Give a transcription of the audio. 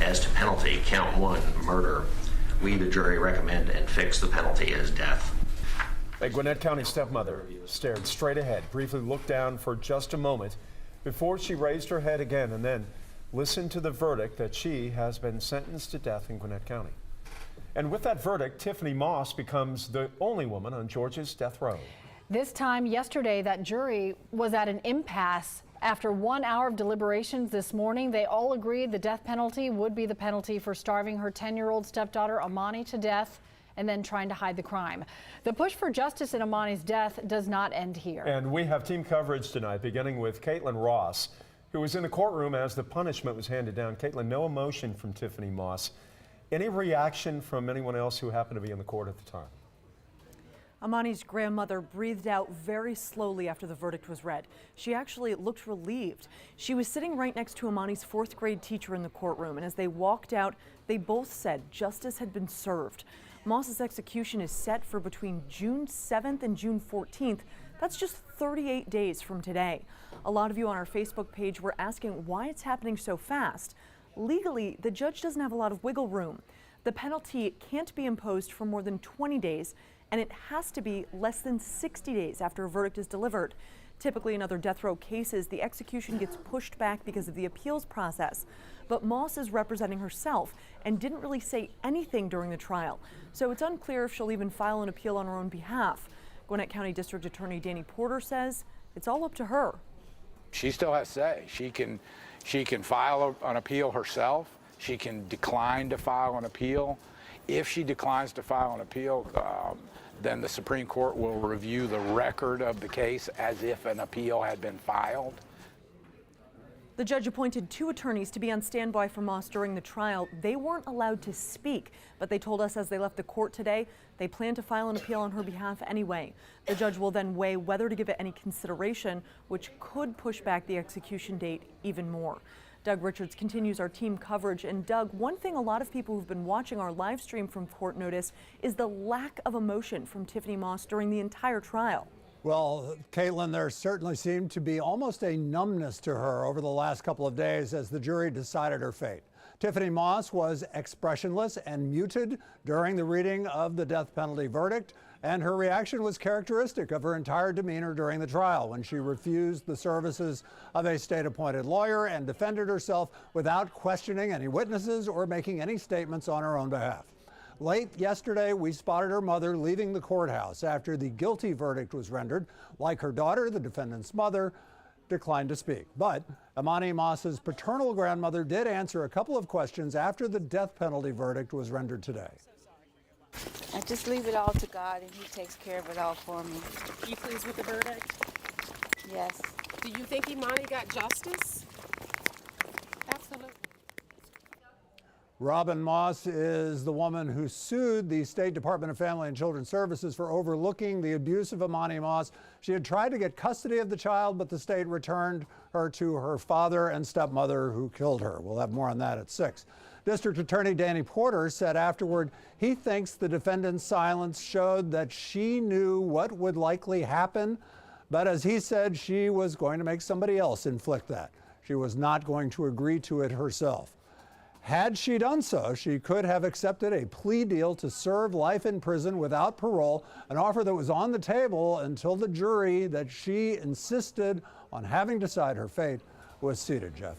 As to penalty, count 1, murder. We, the jury, recommend and fix the penalty as death. A Gwinnett County stepmother stared straight ahead, briefly looked down for just a moment before she raised her head again and then listened to the verdict that she has been sentenced to death in Gwinnett County. And with that verdict, Tiffany Moss becomes the only woman on Georgia's death row. This time yesterday, that jury was at an impasse. After 1 hour of deliberations this morning, they all agreed the death penalty would be the penalty for starving her 10-year-old stepdaughter Amani to death and then trying to hide the crime. The push for justice in Amani's death does not end here. And we have team coverage tonight, beginning with Caitlin Ross, who was in the courtroom as the punishment was handed down. Caitlin, no emotion from Tiffany Moss. Any reaction from anyone else who happened to be in the court at the time? Amani's grandmother breathed out very slowly after the verdict was read. She actually looked relieved. She was sitting right next to Amani's 4th grade teacher in the courtroom, and as they walked out, they both said justice had been served. Moss's execution is set for between June 7th and June 14th. That's just 38 days from today. A lot of you on our Facebook page were asking why it's happening so fast. Legally, the judge doesn't have a lot of wiggle room. The penalty can't be imposed for more than 20 days, and it has to be less than 60 days after a verdict is delivered. Typically in other death row cases, the execution gets pushed back because of the appeals process. But Moss is representing herself and didn't really say anything during the trial. So it's unclear if she'll even file an appeal on her own behalf. Gwinnett County District Attorney Danny Porter says it's all up to her. She still has to say. She can file an appeal herself. She can decline to file an appeal. If she declines to file an appeal, then the Supreme Court will review the record of the case as if an appeal had been filed. The judge appointed 2 attorneys to be on standby for Moss during the trial. They weren't allowed to speak, but they told us as they left the court today, they plan to file an appeal on her behalf anyway. The judge will then weigh whether to give it any consideration, which could push back the execution date even more. Doug Richards continues our team coverage. And Doug, one thing a lot of people who've been watching our live stream from court notice is the lack of emotion from Tiffany Moss during the entire trial. Well, Caitlin, there certainly seemed to be almost a numbness to her over the last couple of days as the jury decided her fate. Tiffany Moss was expressionless and muted during the reading of the death penalty verdict, and her reaction was characteristic of her entire demeanor during the trial when she refused the services of a state-appointed lawyer and defended herself without questioning any witnesses or making any statements on her own behalf. Late yesterday, we spotted her mother leaving the courthouse after the guilty verdict was rendered. Like her daughter, the defendant's mother declined to speak. But Amani Moss's paternal grandmother did answer a couple of questions after the death penalty verdict was rendered today. I just leave it all to God, and He takes care of it all for me. Are you pleased with the verdict? Yes. Do you think Imani got justice? Absolutely. Robin Moss is the woman who sued the State Department of Family and Children Services for overlooking the abuse of Amani Moss. She had tried to get custody of the child, but the state returned her to her father and stepmother who killed her. We'll have more on that at 6. District Attorney Danny Porter said afterward he thinks the defendant's silence showed that she knew what would likely happen, but as he said, she was going to make somebody else inflict that. She was not going to agree to it herself. Had she done so, she could have accepted a plea deal to serve life in prison without parole, an offer that was on the table until the jury that she insisted on having decide her fate was seated, Jeff.